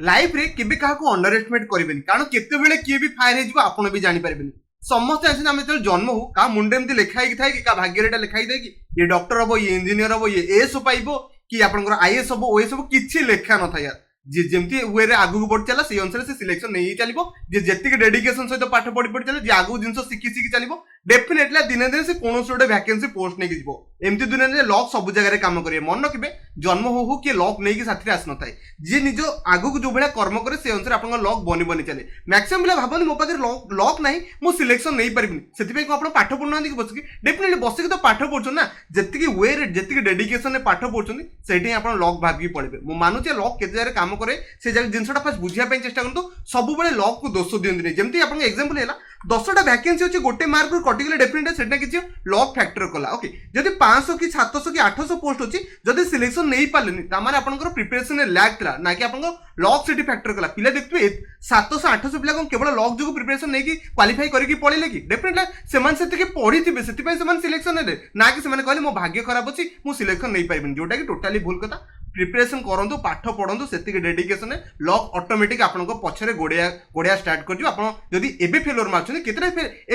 Life रे केबे काहाको under estimate करिवेनी कारण केते बेले किए भी फायर हे जिवो आपण भी जानि परिबेनी समस्त आसे हम जब जन्म हो का मुंडे एमती लिखा ही थाए कि का भाग्य रेटा लिखा ही थाए कि ये डॉक्टर हबो ये इंजीनियर हबो ये एस पाइबो कि आपनकर आईएएस हबो ओएस हबो किछि लेखा न था यार जे जेमती वे रे आगु बढ़ चला से अनुसार से सिलेक्शन नहीं चलिबो जे जेतिक डेडिकेशन सहित पाठ पढ़ी पढ़ी चले जे आगु जिंस सिखी सिखी चलिबो डेफिनेटली दिने दिन से कोनोस गोटे वैकेंसी पोस्ट नहीं जिवो एमती दुनिया रे लॉक सब जगह काम करिए मन रखिबे जन्म हो कि लॉक नहीं कि साथी आस न थाए जे निजो आगु को जो भले कर्म करे से अनुसार आपन लॉक बनी बनी चले मैक्सिमम पिला भाबनी मो पाखे लॉक नहीं मो सिलेक्शन नहीं परिबिनी सेति पे को आपण पाठ पढना कि बसकी डेफिनेटली बसकी तो पाठ पढछन ना जेतिकी वे रे जेतिकी डेडिकेशन रे पाठ पढछन सेठी आपण लॉक भागी पड़बे मो मानु जे लॉक केते जगह काम करे से जगह जिंसटा फास्ट बुझिया पे चेष्टा करंतु सब बेले लॉक को दोष दियंती नहीं जेमती आपण एग्जांपल हैला 10टा वैकेंसी अछि गोटे मार्क कटिगले डेफिनेटली सेटा किछि लॉक फैक्टर कला ओके जदि 500 की 700 की 800 पोस्ट अछि जदि सिलेक्शन नहीं पालेनी ता माने आपनकर प्रिपरेशन रे लैग थला ना कि आपनकर लॉक सिटी फैक्टर कला पिला देखथु 700 800 पिला कोन केवल लॉक जो प्रिपरेशन नहीं कि क्वालीफाई करके पळेले कि डेफिनेटली सेमान सेति के पढिथिबे सेति पय सेमान सिलेक्शन ने ना कि सेमान कहले मो भाग्य खराब अछि मो सिलेक्शन नहीं पाइबिन जोटा कि टोटली भूल कथा प्रिपरेशन करंतु पाठ पढ़ंतु सेति के डेडिकेशन ने लॉक ऑटोमेटिक आपनको पछरे गोडिया गोडिया स्टार्ट कर दियो आपण जदी एबे फेलियर मारछन केतरा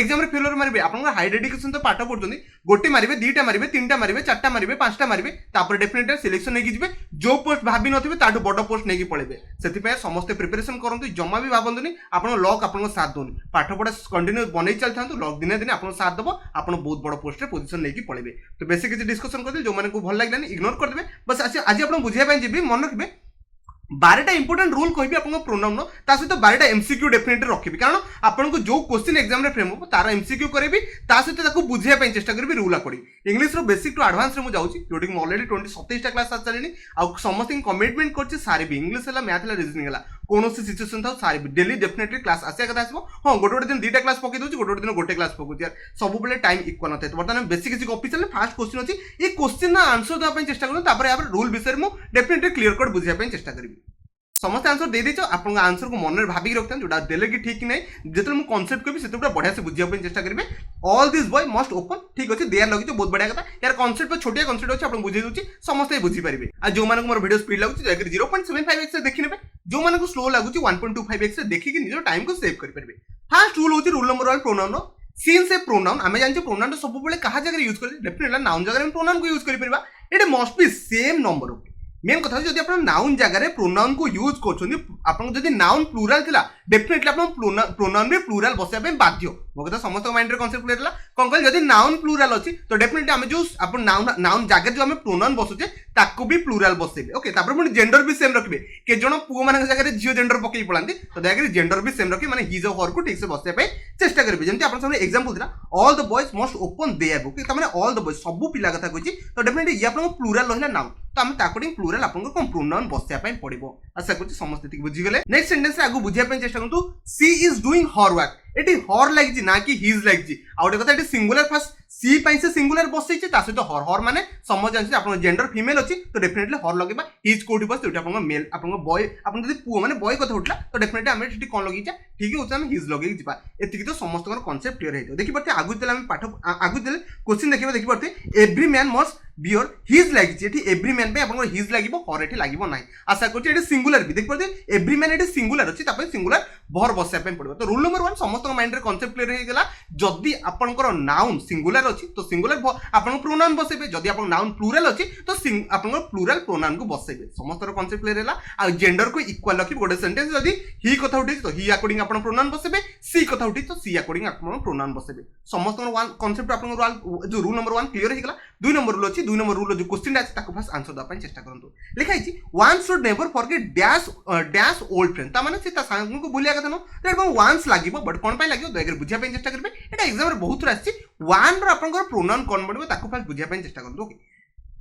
एग्जाम रे फेलियर मारबे आपनको हाई डेडिकेशन तो पाठ पढछन गोटे मारिबे दुईटा मारिबे तीनटा मारिबे चारटा मारिबे पांचटा मारिबे तापर डेफिनेटली सिलेक्शन नै जिबे जो पोस्ट भाबी नथिबे ताटो बड पोस्ट नै कि पळेबे सेति पे समस्त प्रिपरेशन करंतु जम्मा भी भाबंतुनी आपण लॉक आपनको साथ दोनी पाठ पढा कंटिन्यू बनै चलथांतु लॉक दिने दिने आपण साथ दबो आपण बहुत बड पोस्ट रे पोजीशन नै कि पळेबे तो बेसिक किछि डिस्कशन कर दे जो माने को भल लागलानी इग्नोर कर देबे बस आज आपण बुझिया ପାଇଁ ଯିବି मन रखिबे 12टा इंपोर्टेंट रूल कहबी आपन प्रोनाउन ता सहित 12टा एमसीक्यू डेफिनेटली रखिबी कारण आपन को जो क्वेश्चन एग्जाम रे फ्रेम हो तार एमसीक्यू करबी ता सहित ताको बुझिया ପାଇଁ चेष्टा करबी रूल अकॉर्डिंग इंग्लिश रो बेसिक टू एडवांस रे मु जाउची जोटी कि ऑलरेडी 27टा क्लास आ चलेनी आ समस्त कमिटमेंट करची सारी भी इंग्लिश हला मैथ हला रीजनिंग हला कोनोसी सिचुएशन था सारी भी डेली डेफिनेटली क्लास आसे कथा आसबो हां गोटे गोटे दिन दुईटा क्लास पके दोची गोटे गोटे दिन गोटे क्लास पकोची यार सब बेले टाइम इक्वल नथे तो वर्तमान बेसिक किछि ऑफिशियल फर्स्ट क्वेश्चन अछि ए क्वेश्चन ना आंसर देबा ପାଇଁ चेष्टा करू तापर यार रूल विषय मु डेफिनेटली क्लियर कट बुझिया ପାଇଁ चेष्टा करबी समस्त आंसर दे देछ आपन आंसर को मन रे भाबी रखतन जोटा देले कि ठीक नै जेतल मु कांसेप्ट कहबी सेतुटा बढ़िया से बुझिया ପାଇଁ चेष्टा करबे all this boy must open ठीक अछि देयर लगी तो बहुत बढ़िया कथा यार कांसेप्ट पे छोटिया कांसेप्ट अछि आपन बुझे दोची समस्त बुझी परिबे आ जो माने मोर वीडियो स्पीड लागुची जाकर 0.75x से देखि नेबे जो माने को स्लो लागुची 1.25x से देखि कि निजो टाइम को सेव करि परिबे फर्स्ट रूल होची रूल नंबर 1 प्रोनाउन सिंस ए प्रोनाउन आमे जानचे प्रोनाउन तो सब बेले कहा जगह यूज करी डेफिनेटली नाउन जगह में प्रोनाउन को यूज करि परिबा it must be same number okay main कथा जदि आपण नाउन जगह रे प्रोनाउन को यूज करछोनी आपण जदि नाउन प्लूरल थिला डेफिनेटली आपण प्रोनाउन रे प्लूरल बसिया पे बाध्य मो कथा समस्त माइंड रे कांसेप्ट क्लियर हला कोन कहल जदि नाउन प्लूरल अछि तो डेफिनेटली हम जो आपण नाउन जगह जो हम प्रोनाउन बसुचे ताको भी प्लूरल बसेबे ओके तापर पुनी जेंडर भी सेम रखबे के जण पुओ माने जगह रे जियो जेंडर पकई पळांती तो जगह जेंडर भी सेम रखी माने हिज और हर को ठीक से बसिया पे चेष्टा करबे जेंति आपण सामने एग्जांपल दिला all the boys must open their book त माने ऑल द बॉयज सब पिला कथा कहछि तो डेफिनेटली ये आपण प्लूरल रहला नाउन तो हम अकॉर्डिंग प्लूरल आपन को प्रोनाउन बसिया ପାଇଁ पड़िबो आशा करछि समस्त ठीक बुझि गेले नेक्स्ट सेंटेंस रे आगु बुझिया ପାଇଁ चेष्टा करंतु she is doing her work एटी हर लाइक जी ना कि हिज लाइक जी आ ओटे कथा एटी सिंगुलर फर्स्ट सी ପାଇଁ से सिंगुलर बसै छि ता सहित हर माने समझ जानछि आपन जेंडर फीमेल अछि तो डेफिनेटली हर लगेबा हिज कोठी बस ओटे आपन मेल आपन बॉय आपन जदि पुओ माने बॉय कथा उठला तो डेफिनेटली हम एटी कोन लगि जा ठीक है हम हिज लगि जिबा एति तो समस्त कांसेप्ट क्लियर हेतो देखि परते आगु तेला हम पाठ आगु तेले क्वेश्चन देखिबा देखि परते every man must bear his लागिछि एठी एवरी मैन पे आपन हिज लागिबो हर एठी लागिबो नाही आशा करछि एठी सिंगुलर भी देखि परते एवरी मैन एठी सिंगुलर अछि तापर सिंगुलर भर बसिया पे पड़िबो तो रूल नंबर 1 समस्त माइंड रे कांसेप्ट क्लियर हे गेला जदी आपनकर नाउन सिंगुलर अछि तो सिंगुलर आपन प्रोनाउन बसेबे जदी आपन नाउन प्लूरल अछि तो आपन प्लूरल प्रोनाउन को बसेबे समस्त कांसेप्ट क्लियर हैला आ जेंडर को इक्वल रखि गोटे सेंटेंस जदी ही कथा उठी तो ही अकॉर्डिंग आपन प्रोनाउन बसेबे सी कथा उठी तो सी अकॉर्डिंग आपन प्रोनाउन बसेबे समस्त वन कांसेप्ट आपन जो रूल नंबर 1 क्लियर हे गेला दुई नंबर रूल अछि दुई नंबर रूल जो क्वेश्चन अछि ताको फास्ट आंसर द ପାଇଁ चेष्टा करंतु लिखा हिची one should never forget dash old friend ता माने से ता सांग को भूलिया कथा न एटा वंस लागिबो बट कोन पय लागिबो दयगर बुझिया ପାଇଁ चेष्टा करबे एटा एग्जाम रे बहुत रा अछि वन रो आपन प्रोनाउन कोन बडबे ताको फास्ट बुझिया ପାଇଁ चेष्टा करंतु ओके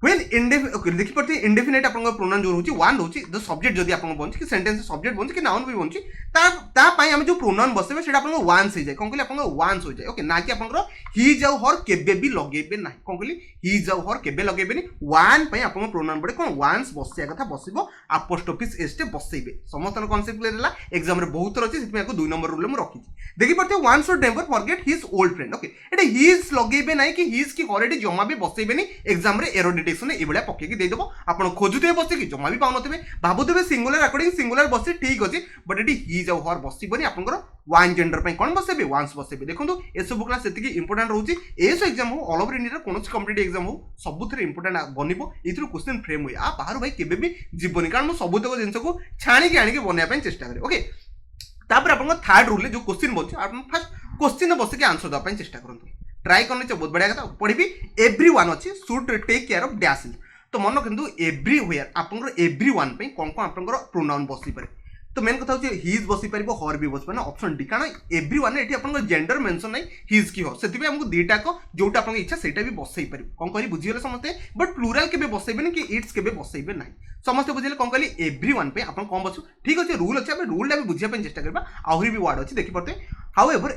when indefinite देखि परते इंडेफिनिट आपन प्रोनाउन जो होची वन होची द सब्जेक्ट जदी आपन बंची कि सेंटेंस सब्जेक्ट बंची कि नाउन भी बंची ता पई हम जो प्रोनाउन बसेबे सेटा आपन वंस हो जाय कोन कहली आपन वंस हो जाय ओके ना कि आपन ही जाउ हर केबे भी लगेबे नाही कोन कहली ही जाउ हर केबे लगेबे नि वन पई आपन प्रोनाउन बडे कोन वंस बसिया कथा बसिबो अपोस्ट्रोफिस एस टे बसेबे समस्त कांसेप्ट क्लियर हला एग्जाम रे बहुत रछि सितमे को दुई नंबर रूल में रखी देखि परते one should never forget his old friend okay Etah his लगेबे नाही कि हिज की ऑलरेडी जमा भी बसेबे नि एग्जाम रे एरो कंप्लीटेशन ये पकईकी देदेव आप खोजुवे बसिक जमा भी पाने भावुवे सिंगुलर अकॉर्डिंग सिंगुलर बस ठीक अच्छे बट ये हिज आउ हर बसबनी आपंकर वन जेंडर पर कौन बसबे वंस बसबे देखो ये सब क्लास से इंपोर्टाट रोचे एस एग्जाम हो ऑल ओवर इंडिया कौन कंप्लीट एग्जाम हो सबुथ इंपोर्टाट बनब ये क्वेश्चन फ्रेम हुए आ बाहर भाई केबे भी जीवनी कारण मुझे सबुतक जिन को छाणिकी आनिक बनवाई चेष्टा करें ओके तापर आप थर्ड रूल जो क्वेश्चन बोलते आप फास्ट क्वेश्चन बसिक आंसर देवाई चेष्टा करूँ ट्राई करने बहुत बढ़िया कथा पढ़ी एव्री वन अच्छी should take care of dash तो मन किंतु एव्री वेयर आप एव्री वन कौन कौन आप प्रोनाउन बस पारे तो मेन कथा होची हिज बसी पारिबो हर भी बस पारे ऑप्शन डी कारण एव्री वन एठी आपन जेंडर मेंशन नै हिज की हर सेति हमको दीटा को जोटा आपन इच्छा सेटा भी बसई पारिबो कोन करी बुझियले समझते बट प्लूरल केबे बसईबेनी कि इट्स केबे बसईबे नै समस्त बुझिले कोन कली एव्री वन पे आपन कोन बसु ठीक अछि रूल अछि हम रूल ला भी बुझिया पे चेष्टा करबा आहुरी भी वर्ड अछि देखि पड़ते हाउएवर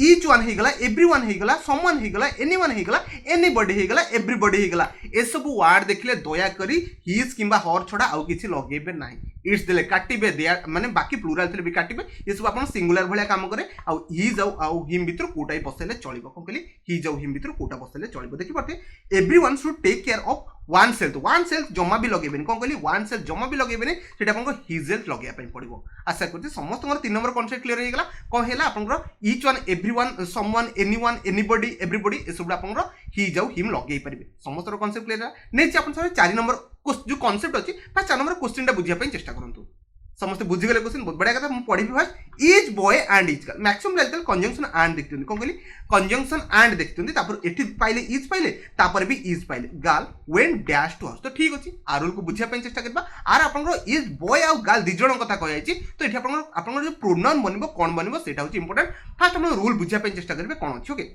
ईच वन हे गला एव्री वन हे गला समवन हे गला एनीवन हे गला एनीबॉडी हे गला एवरीबॉडी हे गला ए सब वर्ड देखले दया करी हिज किंबा हर छडा आउ किछि लगेबे नै इट्स देले काटिबे दे माने बाकी प्लूरल थले भी काटिबे ये सब आपन सिंगुलर भलिया काम करे आउ हिज आउ हिम भितर कोटाई बसेले चलिबो कोन कली हिज आउ हिम भितर कोटा बसेले चलिबो देखि पड़ते everyone should take care of oneself जमा भी लगेबेनी कौन कहली वन सेल्फ जमा भी लगेबेनी सेटा आपन हिजेल्फ लगेया पई पड़िबो आशा करते समस्त 3 नंबर कॉन्सेप्ट क्लियर हो गेला कोन हेला आपन each one everyone someone anyone anybody everybody ए सब आपन ही जाऊ हिम लगेई परिबे समस्त कॉन्सेप्ट क्लियर है नेक्स्ट आपन सारे 4 नंबर जो कॉन्सेप्ट अछि 4 नंबर क्वेश्चन टा बुझिया पई चेष्टा करंतु समस्त बुझी गले क्वेश्चन बहुत बढ़िया कथा पढ़ी fast is boy and is girl maximum like conjunction and देखते कौन कहली कंजंक्शन एंड देखते तापर एठी पाइले इज पाइले तापर भी इज पाइले girl when dash to house तो ठीक अछि आ रूल को बुझिया चेष्टा करबा आर आपन इज बॉय आ गर्ल दि जण कथा कहै छि तो एठी आपन जो प्रोनाउन बनबो कोन बनबो सेटा होछि इंपोर्टेंट फास्ट हम रूल बुझिया चेष्टा करबे कोन अछि ओके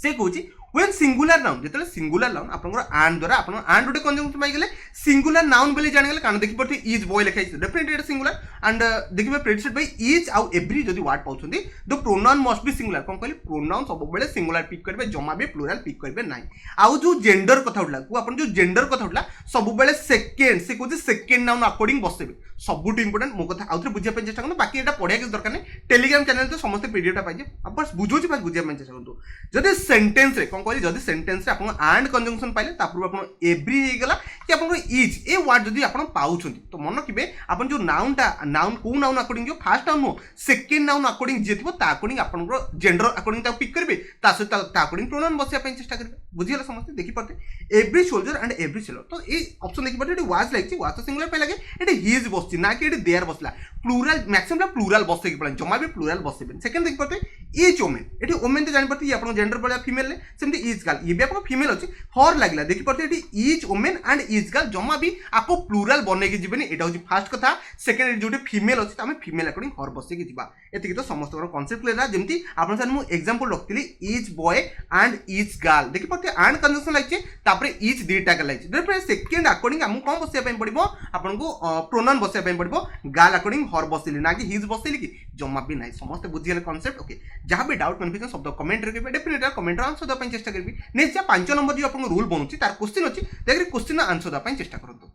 से कहूँ व्हेन सिंगुलर नाउन जो सिंगुलर नाउन आप एंड द्वारा आप एंड गोटे कंजंक्शन पाई गले सिंगुलर नाउन बोली जानी गले कारण देखि पड़ते इज बॉय लिखाई डेफिनेटली एटा सिंगुलर एंड देखिबे प्रेडिकेट बाय इज आउ एवरी जदी वर्ड पाउछंदी the pronoun must be singular कोन कहली प्रोनाउन सब बेले सिंगुलर पिक करबे जमा बे प्लुरल पिक करबे नाही आउ जो जेंडर कथा उठला को अपन जो जेंडर कथा उठला सब बेले सेकंड से कहू सेकंड नाउन अकॉर्डिंग बसेबे सबुट इंपोर्टेंट मो कथा आउथरे बुझिया पे चेष्टा करनो बाकी एटा पढिया के दरकार नै टेलीग्राम चैनल तो समस्त पीडीएफ पाइजे आप बस बुझोची बस बुझिया पे चेष्टा करनो जदी सेंटेंस रे कोन कहली जदी सेंटेंस रे आपन एंड कंजंक्शन पाइले तापर आपन एवरी हे गेला कि आपन इज ए वर्ड जदी आपन पाउछंती तो मन किबे आपन जो नाउन टा नाउन को नाउन अकॉर्डिंग जो फर्स्ट नाउन नो सेकंड नाउन अकॉर्डिंग जे थिबो ता अकॉर्डिंग आपन जेंडर अकॉर्डिंग ता पिक करबे ता सहित ता अकॉर्डिंग प्रोनाउन बसिया पे चेष्टा करबे बुझियला समस्त देखि पड़ते every soldier and every seller तो ए ऑप्शन देखि पड़ते वाज लाइक वाज तो सिंगुलर पे लगे एटे हिज बसची ना कि एटे देयर बसला प्लुरल मैक्सिमम प्लुरल बसते कि पड़े जमा भी प्लुरल बसेबे सेकंड देखि पड़ते इज वुमेन एटे वुमेन तो जानि पड़ते ये आपन जेंडर पड़े फीमेल ले सेमति इज गर्ल ये भी आपन फीमेल अछि हर लागला देखि पड़ते एटे is women and is girl जमा भी आपो प्लुरल बने के जिबेनी एटा होची फर्स्ट कथा सेकंड जोटे फीमेल अछि तमे फीमेल अकॉर्डिंग हर बसे के जिबा एतिक तो समस्त कांसेप्ट क्लियर है जेमति आपन सन मु एग्जांपल रखतिली is boy and is girl देखि पड़ते एंड कंजंक्शन लाइछि तापरे इज दीटा के लाइछि देयर सेकंड अकॉर्डिंग हम कोन बसिया पे पड़िबो आपन को प्रोनाउन बसिया पे पड़िबो गर्ल अकॉर्डिंग हर बसिली ना कि हिज बसिली कि जमा भी नाही समस्त बुझियले कांसेप्ट ओके जहां भी डाउट कंफ्यूजन शब्द कमेंट रखिबे डेफिनेटली कमेंट आंसर द पे चेष्टा करबी नेक्स्ट 5 नंबर जो आपन रूल बनउछि तार क्वेश्चन अछि देखि क्वेश्चन आंसर द पे चेष्टा करंतु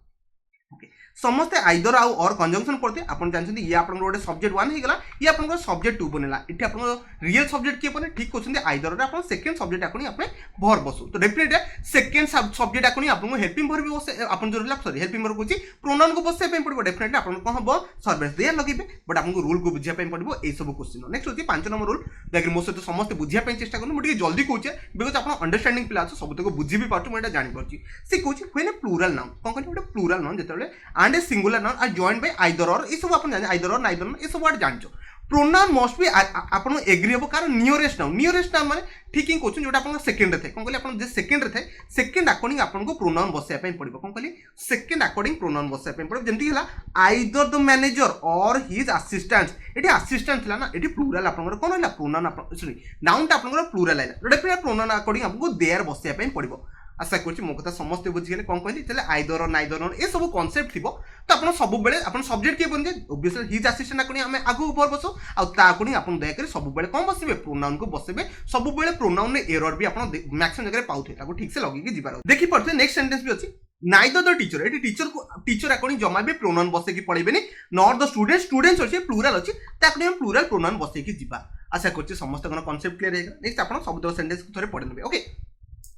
ओके समस्त आइदर आउ और कंजंक्शन पड़ते आपन जानछन ये आपन गोटे सब्जेक्ट 1 हे गला ये आपन सब्जेक्ट 2 बनेला इथे आपन रियल सब्जेक्ट के बने ठीक क्वेश्चन आइदर रे आपन सेकंड सब्जेक्ट आकनी आपने भर बसु तो डेफिनेटली सेकंड सब्जेक्ट आकनी आपन हेल्पिंग भर भी बसे आपन जो रिला सॉरी हेल्पिंग भर कोची प्रोनाउन को बसे पे पड़बो डेफिनेटली आपन कोन हबो सर्विस देयर लगिबे बट आपन रूल को बुझिया पे पड़बो ए सब क्वेश्चन नेक्स्ट होची 5 नंबर रूल देखि मो से तो समस्त बुझिया पे चेष्टा करनु मो जल्दी कहूचे बिकॉज़ आपन अंडरस्टैंडिंग प्ले आछो सब तक बुझी भी पाछो मोटा जानि परची से कहूची व्हेन ए प्लुरल नाउन कोन कहली ओटे प्लुरल नाउन जेतले and a singular noun are joined by either और ये सब अपन जाने आइदर और नाइदर ये सब वर्ड जानचो प्रोनाउन मस्ट बी आपन एग्री हो कारण नियरेस्ट नाउन माने ठीक ही क्वेश्चन जोटा अपन सेकंड रे थे कोन कहली अपन जे सेकंड रे थे सेकंड अकॉर्डिंग आपन को प्रोनाउन बसिया पे पड़िबो कोन कहली सेकंड अकॉर्डिंग प्रोनाउन बसिया पे पड़िबो जेंति हला आइदर द मैनेजर और हिज असिस्टेंट एटी असिस्टेंट थला ना एटी प्लुरल आपन कोन हला प्रोनाउन आपन सॉरी नाउन ता आपन प्लुरल आइला डेफिनेटली प्रोनाउन अकॉर्डिंग आपन को देयर बसिया पे पड़िबो आशा करछि मो कथा समस्त बुझिगले कोन कहली चले आइदर और नाइदर और ए सब कांसेप्ट थिबो तो आपन सब बेले आपन सब्जेक्ट के बन जे ऑब्वियसली हिज असिस्टेंट अकॉर्डिंग हमें आगु ऊपर बसो आ ता अकॉर्डिंग आपन दया कर सब बेले कोन बसिबे प्रोनाउन को बसेबे सब बेले प्रोनाउन ने एरर भी आपन मैक्सिमम जगह पाउथे ताको ठीक से लगी के जिबार देखि पड़ते नेक्स्ट सेंटेंस भी अछि neither the teacher eighty teacher according जमा भी प्रोनाउन बसे की पड़ेबेनी नॉट द स्टूडेंट्स अछि प्लुरल अछि ता अकॉर्डिंग हम प्लुरल प्रोनाउन बसे की जिबा आशा करछि समस्त कोन कांसेप्ट क्लियर हेगा नेक्स्ट आपन सब दो सेंटेंस को थोड़े पढि नेबे ओके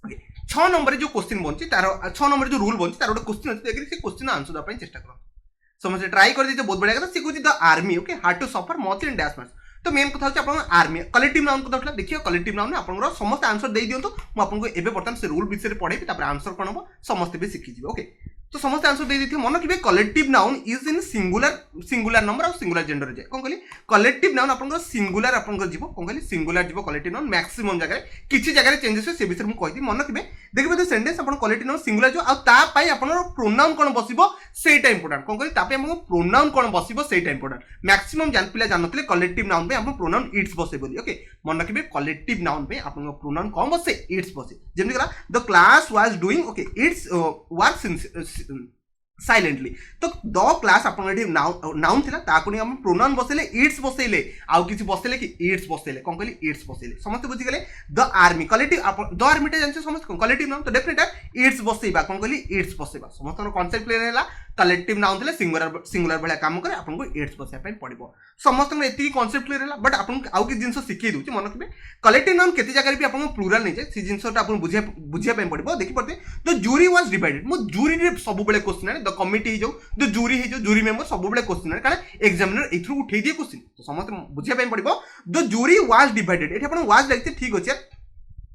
ओके 6 नंबर जो क्वेश्चन बनची तार 6 नंबर जो रूल बनची तार गोटे क्वेश्चन अछि देखि से क्वेश्चन आंसर दवा पई चेष्टा करो समझ ट्राई कर दीजिए बहुत बढ़िया कथा से कहूँ the army okay hard to suffer much in dash match तो मेन कथा होची आपन आर्मी कलेक्टिव नाउन को उठला देखियो कलेक्टिव नाउन आपन समस्त आंसर दे दियंतो मु आपन एबे बर्तमान से रूल विषय पढ़ेबी तापर आंसर कोन हो समस्त भी सिखि जिवे ओके तो समस्त आंसर दे देथि मन कि collective noun is in singular number और सिंगुलर जेंडर जाए कोन कहली कलेक्टिव नाउन आपन सिंगुलर आपन जीवो कोन कहली सिंगुलर जीवो कलेक्टिव नाउन मैक्सिमम जगह किछि जगह चेंजेस से विषय मु कहि मन कि देखबे तो सेंटेंस आपन कलेक्टिव नाउन सिंगुलर जो आ ता पई आपन प्रोनाउन कोन बसिबो सेटा इंपोर्टेंट कोन कहली तापे हमको प्रोनाउन कोन बसिबो सेटा इंपोर्टेंट मैक्सिमम जान पिला जानतले कलेक्टिव नाउन पे आपन प्रोनाउन इट्स बसे बोली ओके मन रखिबे कलेक्टिव नाउन पे आपन प्रोनाउन कोन बसे इट्स बसे जेमि करा the class was doing okay it's work silently तो द क्लास आपन नाउन थिला ताको नि हम प्रोनाउन बसेले इट्स बसेले आउ किछि बसेले कि इट्स बसेले कोन कहली इट्स बसेले समस्त बुझि गेले the army collective the army टा जानछे समस्त कलेक्टिव नाउन तो डेफिनेटली इट्स बसेबा कोन कहली इट्स बसेबा समस्त कांसेप्ट क्लियर हैला कलेक्टिव नाउन थिले सिंगुलर भलिया काम करे आपन को इट्स बसेया पई पड़िबो समस्त में एति कांसेप्ट क्लियर हैला बट आपन आउ कि जिंस सिखै दोछि मन रखबे कलेक्टिव नाउन केते जगह भी आपन प्लुरल नै जे सी जिंसटा आपन बुझिया पई पड़िबो देखि पड़ते द जूरी वाज डिवाइडेड मो जूरी रे सब बेले क्वेश्चन है द कमिटी जो द जूरी है जो जूरी मेंबर सब बेले क्वेश्चन है कारण एग्जामिनर एथ्रु उठै दिए क्वेश्चन तो समस्त बुझिया पई पड़िबो द जूरी वाज डिवाइडेड एठी आपन वाज लागते ठीक अछि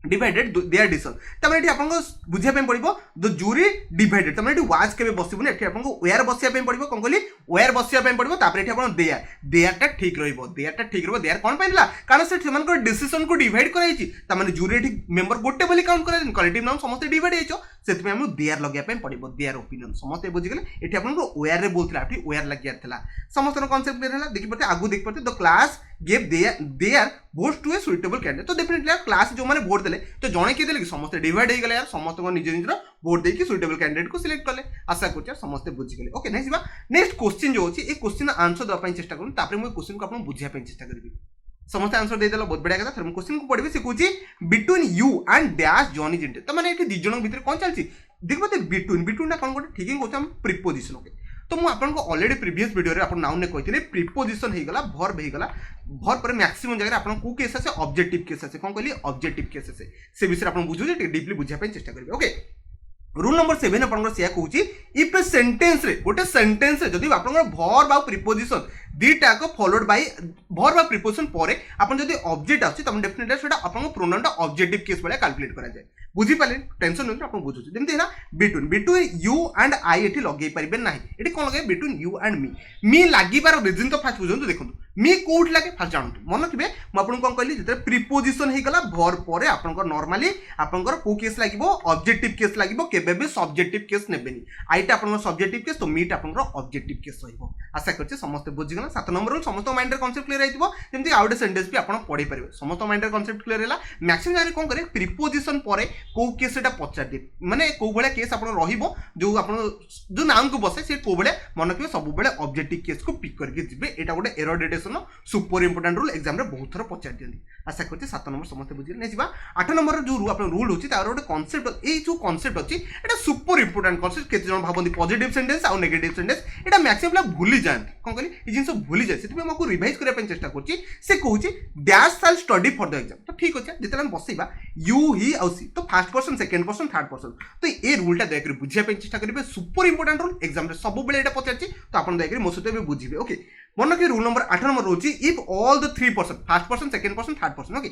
डिवाइडेड देयर डिसन तमे एठी आपन बुझिया पे पड़िबो द जूरी डिवाइडेड तमे एठी वाज केबे बसिबो एठी आपन वेयर बसिया पे पड़िबो कोन कहली वेयर बसिया पे पड़िबो तापर एठी आपन देयर ता ठीक रहइबो देयर कोन पइला कारण से सेमान को डिसीजन को डिवाइड कराई छि त माने जूरी एठी मेंबर गोटे बोली काउंट करा कलेक्टिव नाउन समस्त डिवाइड हेचो सेति में हम देयर लगिया पे पड़िबो देयर ओपिनियन समस्त बुझि गेले एठी आपन को वेयर रे बोलथिला एठी वेयर लगिया थिला समस्त कांसेप्ट क्लियर हला देखि पते आगु देखि पते the class give their votes to a suitable candidate तो डेफिनेटली क्लास जो माने वोट देले तो जणे के देले कि समस्त डिवाइड हे गेले यार समस्त को निज निज वोट देकी सुइटेबल कैंडिडेट को सिलेक्ट करले आशा करछ समस्त बुझि गेले ओके नै सिबा नेक्स्ट क्वेश्चन जो अछि ए क्वेश्चन आंसर दवा पई चेष्टा करू तापर मु क्वेश्चन को आपन बुझिया पई चेष्टा करबी समस्त आंसर दे देला बहुत बढ़िया कथा फिर क्वेश्चन को पढ़बे से कुछ between you and dash Johnny जिंटे तो माने एठी दी जन भीतर कोन चलछि देखबो ते बिटवीन ना कोन गोटे ठीक होछ हम प्रीपोजिशन ओके तो मु आपन को ऑलरेडी प्रीवियस वीडियो रे आपन नाउन ने कहिथिले प्रीपोजिशन हे गला वर्ब हे गला वर्ब पर मैक्सिमम जगह आपन को केस আছে ऑब्जेक्टिव केस আছে कोन कहली ऑब्जेक्टिव केस আছে से विषय आपन बुझु जे डीपली बुझिया पे चेष्टा करबे ओके रूल नंबर 7 आपन को सिया कहूची इफ ए सेंटेंस रे गोटे सेंटेंस रे जदी आपन वर्ब आ प्रीपोजिशन दीटा को फॉलोड बाय वर्ब आ प्रीपोजिशन परे आपन जदी ऑब्जेक्ट आछि तम डेफिनेटली सेटा आपन प्रोनाउन टा ऑब्जेक्टिव केस बले कैलकुलेट करा जाय बुझी पाले टेंशन नै आपन बुझु जेमति ना बिटवीन यू एंड आई एठी लगे परिबे नाही एठी कोन लगे बिटवीन यू एंड मी लागि बार रीजन तो फास्ट बुझंतु देखंतु मी कोठ लागे फास्ट जानतु मन रखिबे म आपन कोन कहली जते प्रीपोजिशन हे गला वर्ब परे आपन को नॉर्मली आपन को केस लागिबो ऑब्जेक्टिव केस लागिबो केबे बे सब्जेक्टिव केस नेबेनी आईटा आपन सब्जेक्टिव केस तो मीट आपन ऑब्जेक्टिव केस रहिबो आशा करछि समस्त बुझि गला 7 नंबर रूल समस्त माइंड रे कांसेप्ट क्लियर आइतबो जेमति आउट सेंटेंस भी आपन पढि परिबे समस्त माइंड रे कांसेप्ट क्लियर हैला मैक्सिमम जारे कोन करे प्रीपोजिशन परे को केस एटा पचार दे माने को बळे केस आपन रहिबो जो आपन जो नाउन को बसे से को बळे मन के सब बळे ऑब्जेक्टिव केस को पिक करके जिबे एटा गोटे error detection super important rule exam रे बहुत थोर पचार दियंती आशा करछि 7 नंबर समस्त बुझिले नै जिबा 8 नंबर जो आपन रूल होची तार गोटे कांसेप्ट ए जो कांसेप्ट अछि एटा सुपर इंपोर्टेंट कांसेप्ट केते जन भाबंती पॉजिटिव सेंटेंस आ नेगेटिव सेंटेंस एटा मैक्सिमम भूली जांती कोन कहली ई जिंस भूली जाय सेति मको रिवाइज करे पे चेष्टा करछि से कहूची dash shall study for the exam तो ठीक अछि जेतला हम बसैबा यू ही आउ सी तो first person second person third person तो ए रूलटा दया कर बुझिया पे चेष्टा करिवे सुपर इंपोर्टेंट रूल एग्जाम रे सब बेले एटा पचारछि तो आपन दया कर मो सते भी बुझिबे ओके मन के रूल नंबर 8 नंबर रोची if all the 3 person first person second person third person okay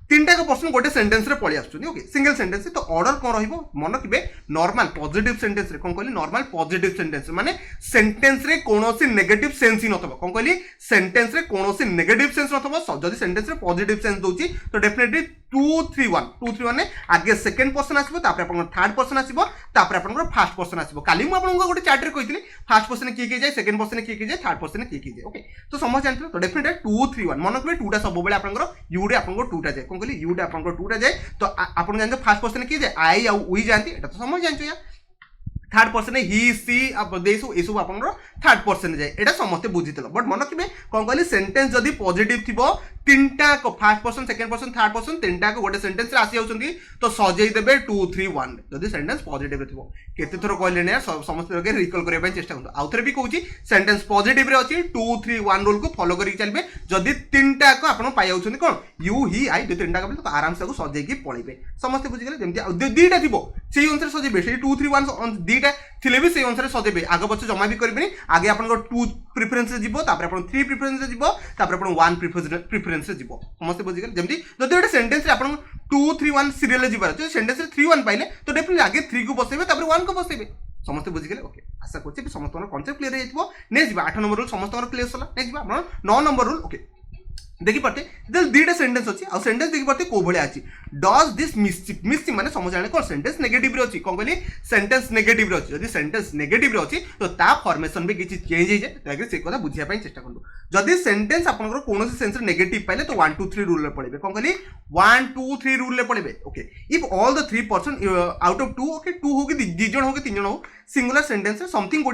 तीनटा का पर्सन गोटे सेंटेंस रे पळि आछुनी ओके सिंगल सेंटेंस तो ऑर्डर कोन रहिबो मन किबे नॉर्मल पॉजिटिव सेंटेंस रे कोन कहली नॉर्मल पॉजिटिव सेंटेंस माने सेंटेंस रे कोनोसी नेगेटिव सेंस ही नथबो कोन कहली सेंटेंस रे कोनोसी नेगेटिव सेंस नथबो जदी सेंटेंस रे पॉजिटिव सेंस दोची तो डेफिनेटली 231 ने आगे सेकंड पर्सन आसीबो तापर आपन थर्ड पर्सन आसीबो तापर आपन फर्स्ट पर्सन आसीबो काली मु आपन गोटे चार्ट रे कहितली फर्स्ट पर्सन के जाय सेकंड पर्सन के जाय थर्ड पर्सन के जाय ओके तो समझ जानथि तो डेफिनेटली 231 मन कबे 2 टा सब बेले आपन यू रे आपन 2 टा जाय कोन कहली यू टा आपन 2 टा जाय तो आपन जानथि फर्स्ट पर्सन के जाय आई आ वी जानथि एटा तो समझ जानथि या थर्ड पर्सन ही सी अब देसु एसु आपन थर्ड पर्सन जाय एटा समस्त बुझितलो बट मन किबे कोन कहली सेंटेंस जदी पॉजिटिव थिबो तीनटा को first person second person third person तीनटा को गोटे सेंटेंस रे आसी जाउछंती तो सजेई देबे 2 3 1 जदि सेंटेंस पॉजिटिव रे थिबो केते थरो कहले ने समस्त लोग रिकॉल करबा चेष्टा करतो आउथरे भी कहूची सेंटेंस पॉजिटिव रे अछि 2 3 1 रूल को फॉलो करी चलबे जदि तीनटा को आपण पाइ जाउछंती कोन यू ही आई दो तीनटा को तो आराम से सजेई की पळेबे समस्त बुझि गेले जेमति दीटा थिबो सेही अनुसार सजेबे सेही 2 3 1 दीटा थिले भी सेही अनुसार सजेबे आगे पछ जमा भी करबेनी आगे आपण को 2 प्रेफरेंस रे जिवो तापर आपण 3 प्रेफरेंस रे जिवो तापर आपण 1 प्रेफरेंस रे जिवो समस्त बुझि गेले जेमति जदि एटा सेंटेंस रे आपण 2 3 1 सीरियल रे जिबार जो सेंटेंस रे 3 1 पाइले तो डेफिनेटली आगे 3 को बसेबे तापर 1 को बसेबे समस्त बुझि गेले ओके आशा करछि समस्त कांसेप्ट क्लियर हे जइतबो ने जिबा 8 नंबर रूल समस्त क्लियर सला ने जिबा आपण 9 नंबर रूल ओके देखि पड़ते जल दीटा सेंटेंस अछि आ सेंटेंस देखि पड़ते को भले अछि डज दिस मिस्चिफ माने समझ जाने को सेंटेंस नेगेटिव रे अछि कोन कहली सेंटेंस नेगेटिव रे अछि जदि सेंटेंस नेगेटिव रे अछि तो ता फॉर्मेशन भी किछि चेंज हे जाय ताकि से कथा बुझिया पय चेष्टा करलो जदि सेंटेंस आपनकर कोनोसी सेंस रे नेगेटिव पाइले तो 1 2 3 रूल रे पड़िबे कोन कहली 1 2 3 रूल रे पड़िबे okay if all the 3 person out of 2 okay 2 हो कि 2 जण हो कि 3 जण हो सिंगुलर सेंटेंस रे समथिंग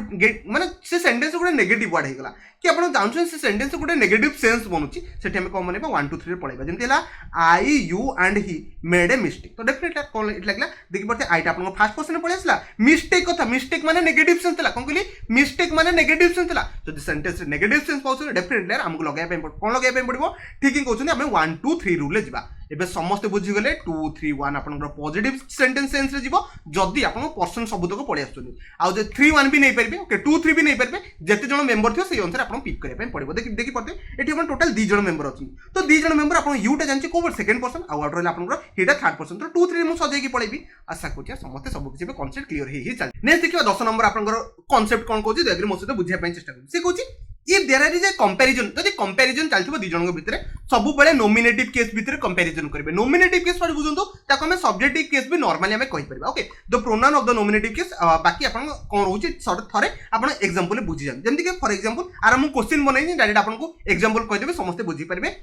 माने से सेंटेंस गोटे नेगेटिव वर्ड हेगला कि आपण जानछन से सेंटेंस गोटे नेगेटिव सेंस बनुची सेठी हम कोन मानेबा 1 2 3 रे पळेबा जेंति हला I you and he made a mistake तो डेफिनेटली कोन इट लागला देखि पड़ते आईटा आपण फर्स्ट पर्सन रे पळेसला मिस्टेक कथा मिस्टेक माने नेगेटिव सेंस तला कोन कहली मिस्टेक माने नेगेटिव सेंस तला जदि सेंटेंस रे नेगेटिव सेंस पाउछ डेफिनेटली हमको लगाय पे कोन लगाय पे पड़िबो ठीक ही कहउछन हम 1 2 3 रूल ले जिबा एबे समस्त बुझी गले 2 3 1 आपन पॉजिटिव सेंटेंस सेंस रे जिवो जदी आपन पर्सन शब्द को पड़ी आछुनी आ जे 3 1 भी नहीं परबे ओके 2 3 भी नहीं परबे जते जण मेंबर थियो सेही अनुसार आपन पिक करे पे पड़िबो देखि पड़ते एठी आपन टोटल 2 जण मेंबर अछि तो 2 जण मेंबर आपन यू टा जानछि को सेकंड पर्सन आ आउट रहला आपन हेटा थर्ड पर्सन तो 2 3 मु सजेई की पळेबी आशा करछि समस्त सब किछि कांसेप्ट क्लियर हे चल नेक्स्ट देखियो 10 नंबर आपन कांसेप्ट कोन कहछि देग्री मो सहित बुझिया पे चेष्टा करछि से कहछि if there is a comparison जदि comparison चलथिबो दि जणक भितरे सब बेले नोमिनेटिव केस भितरे कंपैरिजन करबे नोमिनेटिव केस पर बुझंतो ताको हम सब्जेक्टिव केस भी नॉर्मली हम कहि परबा okay the pronoun of the nominative case बाकी आपन कोन रहउछि सॉर्ट थरे आपन एग्जांपल बुझि जान जेमति के फॉर एग्जांपल आर हम क्वेश्चन बनाई डायरेक्ट आपन को एग्जांपल कहि देबे समस्त बुझि परबे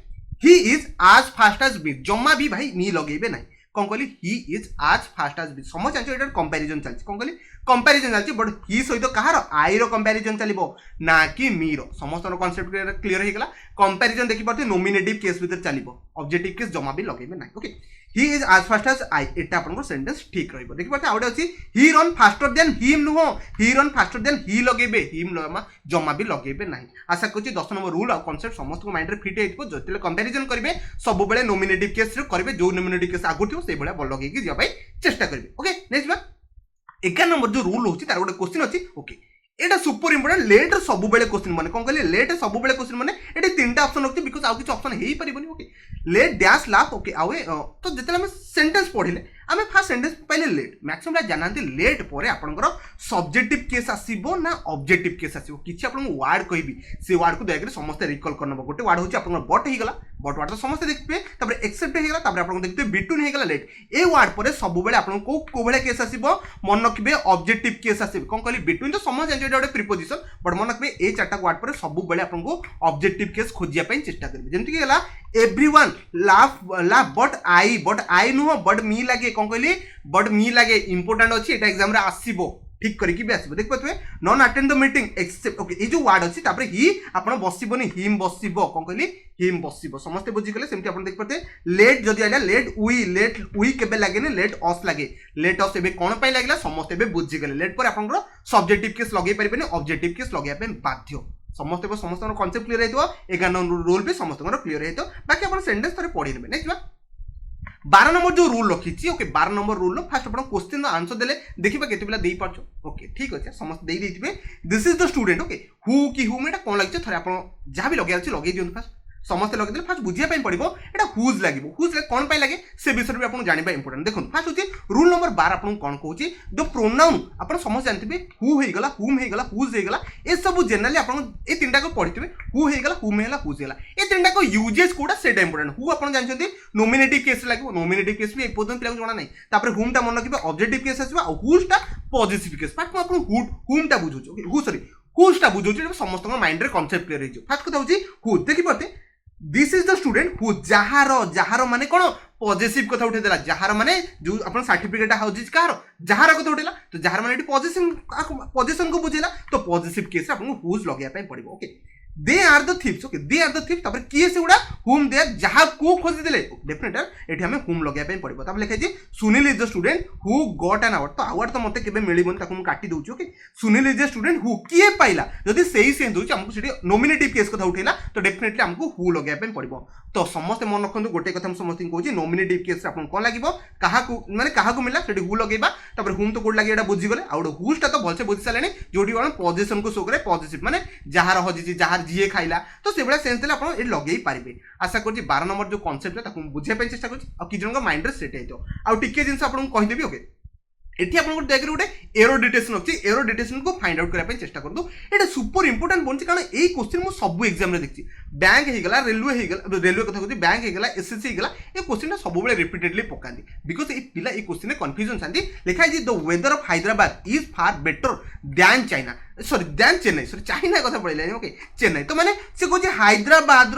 he is as fast as me जम्मा भी भाई नी लगेबे नाही कोन कहली he is as fast as me समझ जानछो एटा कंपैरिजन चलछि कोन कहली कंपैरिजन चलछि बट ही सहित कहार आई रो कंपैरिजन चलिबो ना कि मी रो समस्त कांसेप्ट क्लियर हे गेला कंपैरिजन देखि परते नोमिनेटिव केस भीतर चलिबो ऑब्जेक्टिव केस जमा भी लगेबे नाही okay he is as fast as I एटा आपन को सेंटेंस ठीक रहइबो देखि परते आउटे अछि he run faster than him no he run faster than he लगेबे हिम जमा भी लगेबे नाही आशा करछि 10 नंबर रूल आ कांसेप्ट समस्त को माइंड रे फिट हेइतबो जतिले कंपैरिजन करबे सब बेले नोमिनेटिव केस रे करबे जो नोमिनेटिव केस आगु थिबो से बेले बल लगेई कि जिया भाई चेष्टा करबे ओके नेक्स्ट बा 11 नंबर जो रूल होची तार गोटे क्वेश्चन अछि ओके एटा सुपर इंपोर्टेंट लेट सब बेले क्वेश्चन माने कोन कहले लेट सब बेले क्वेश्चन माने एटा तीनटा ऑप्शन होती बिकॉज़ आउ किछ ऑप्शन हेई परिबनी okay let dash laugh okay आवे तो जेतले हम सेंटेंस पढिले आमे फर्स्ट सेंटेंस पहले लेट मैक्सिमम जानते लेट परे आपनकर सब्जेक्टिव केस आसीबो ना ऑब्जेक्टिव केस आसीबो किछि आपन वर्ड कहबी से वर्ड को दयाकरी समस्त रिकॉल करनबो गोटे वर्ड होची आपन बट हे गला बट वर्ड तो समस्त देखबे तबरे एक्सेप्ट हे गला तबरे आपन देखते बिटवीन हे गला लेट ए वर्ड परे सब बेले आपन को बेले केस आसीबो मन रखबे ऑब्जेक्टिव केस आसीबो कोन कहली बिटवीन तो समझ जानते एटा प्रीपोजिशन बट मन रखबे ए चारटा वर्ड परे सब बेले आपन को ऑब्जेक्टिव केस खोजिया पई चेष्टा करबे जेंति कि गला everyone laugh but I no but me लागे कोन कहली बट मी लागे इंपोर्टेंट अछि एटा एग्जाम रे आसीबो ठीक करिकि भी आसीबो देख पतबे none attend the meeting except okay ए जो वर्ड अछि तापर ही आपण बसिबोनी हिम बसिबो कोन कहली हिम बसिबो समस्त बुझि गेले सेमति आपण देख पते लेट जदि आइला लेट वी केबे लागे ने लेट अस लागे लेट अस एबे कोन पई लागला समस्त एबे बुझि गेले लेट पर आपण सब्जेक्टिव केस लगे परिबेनी ऑब्जेक्टिव केस लगे पे बाध्य समस्त कांसेप्ट क्लियर हेतो 11 नंबर रूल भी समस्त क्लियर हेतो बाकी आपण सेंटेंस थरे पढि लेबे नेक्स्ट 12 नंबर जो रूल रखी ओके 12 नंबर रूल फास्ट अपन क्वेश्चन आंसर देले देखिबा केते पिला देई पाछो ओके ठीक अछि समस्त देई देथिबे this is the student okay who की हु मेटा कोन लागछ थरे अपन जहा भी लगे अछि लगे दियन फास्ट समस्त लगे देले फास्ट बुझिया पई पड़िबो एटा हुज लागिबो हुज ले कोन पई लागे से विषय भी अपन जानिबा इंपोर्टेंट देखुन फास्ट होची रूल नंबर 12 अपन कोन कहूची द प्रोनाउन अपन समझ जानथिबे हु हे गला हुम हे गला हुज हे गला ए सब जनरली अपन ए तीनटा को पढिथिबे हु हे गला हुम हे गला हुज हे गला ए तीनटा को यूजेस कोडा सेटा इंपोर्टेंट हु अपन जानछथि नोमिनेटिव केस लागिबो नोमिनेटिव केस भी एपोदन पिला जणा नै तापर हुम ता मन रखिबे ऑब्जेक्टिव केस आसीबा आ हुज ता पॉजिटिव केस फास्ट अपन हुम ता बुझुछ ओके हु सॉरी हुज ता बुझुछ समस्त माइंड रे कांसेप्ट क्लियर हेजो फास्ट कथा होची हु देखि पते this is the student who जहार माने कोन पॉजिटिव कथा उठे देला जहार माने जो अपन सर्टिफिकेट हाउस कहार जहार कथा उठेला तो जहार माने पोजीशन को बुझेला तो पॉजिटिव केस अपन हुज लगया पय पड़िबो okay they are the thieves okay they are the thieves तापर किए से गुडा हुम दे जहा को खोज देले डेफिनेटली एठी हमें हुम लगाय पे पड़िबो तापर लिखै छी Sunil is the student who got an award तो अवार्ड तो मते केबे मिलिबोन ताको हम काटी दउछु ओके Sunil is the student who किए पाइला जदि सेही सेंस दउछु हमको सेठी नॉमिनेटिव केस कथा उठैला तो डेफिनेटली हमको हु लगाय पे पड़िबो तो समस्त मन रखंतु गोटे कथा हम समस्त कहू छी नॉमिनेटिव केस रे आपन कोन लागिबो काहा को माने काहा को मिला सेठी हु लगेबा तापर हुम तो कोड लागि एटा बुझी गले आउड हुस्टा तो भलसे बुझी सालेनी जोडी वाला पोजीशन को शो करे पॉजिटिव माने जहार हजिची जहार जीए खाइला तो से बडा सेंस देले आपन ए लगेई पारिबे आशा करछि 12 नंबर जो कांसेप्ट ताको बुझे पे चेष्टा करछि आ कि जनक माइंड रे सेट हेतो आ टिके जिंस आपन कहि देबी ओके एठी आपन गोटे देखि गोटे एरो डिटेक्शन अछि एरो डिटेक्शन को फाइंड आउट करा पे चेष्टा करदु एटा सुपर इंपोर्टेंट बोनछि कारण एई क्वेश्चन मु सब एग्जाम रे देखछि बैंक हे गला रेलवे कथा कहछि बैंक हे गला एसएससी हे गला ए क्वेश्चन ना सब बेले रिपीटेडली पकांदी बिकॉज़ ए पिला ए क्वेश्चन रे कंफ्यूजन छांदी लिखा छि the weather of Hyderabad is far better than China sorry than Chennai sorry China कथा पड़िला ओके चेन्नई तो माने से कहछि हैदराबाद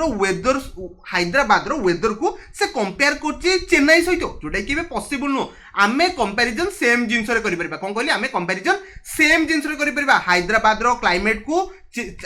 रो वेदर को से कंपेयर करछि चेन्नई सहित जोटा कि पॉसिबल नो आमे कंपैरिजन सेम जिंस रे करि परबा कोन कहली आमे कंपैरिजन सेम जिंस रे करि परबा हैदराबाद रो क्लाइमेट को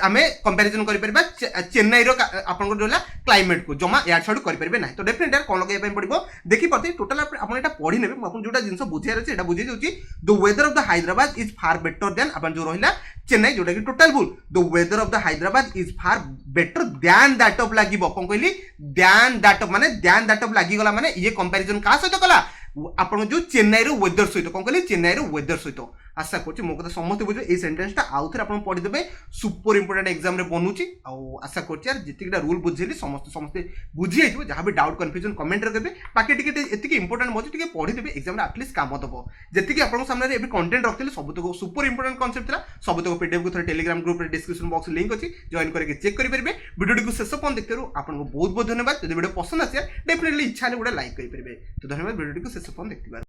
आमे कंपैरिजन करि परबा चेन्नई रो आपन को जोला क्लाइमेट को जमा यार साइड करि परबे नाही तो डेफिनेटली कोन लगे पे पड़िबो देखि परते टोटल आपन एटा पढि नेबे आपन जोटा जिंस बुझियार अछि एटा बुझि जाउछि the weather of the Hyderabad is far better than आपन जो रहिला चेन्नई जोटा कि टोटल भूल the weather of the Hyderabad is far better than that of लागिबो कोन कहली देन दैट ऑफ माने देन दैट ऑफ लागि गला माने ये कंपैरिजन का सहित कला आपन जो चेन्नई रो वेदर सहित कोन कहली चेन्नई रो वेदर सहित आशा करछि मो कथा समस्त बुझे ए सेंटेंस टा आउ थरे आपन पढि देबे सुपर इंपोर्टेंट एग्जाम रे बनउछि आ आशा करछि यार जतिकटा रूल बुझिली समस्त बुझि आइबो जहां भी डाउट कंफ्यूजन कमेंट रे देबे बाकी टिके एतिके इंपोर्टेंट मजे टिके पढि देबे एग्जाम रे एटलीस्ट काम दबो जतिके आपन सामने रे एबे कंटेंट रखथिले सब तो सुपर इंपोर्टेंट कांसेप्ट थला सब तो पीडीएफ को थरे टेलीग्राम ग्रुप रे डिस्क्रिप्शन बॉक्स लिंक अछि जॉइन करके चेक करि परबे वीडियो को शेष पन देखतेरु आपन को बहुत बहुत धन्यवाद यदि वीडियो पसंद आसे डेफिनेटली इच्छा ले गुडा लाइक करि परबे तो धन्यवाद वीडियो को शेष पन देखतिबा।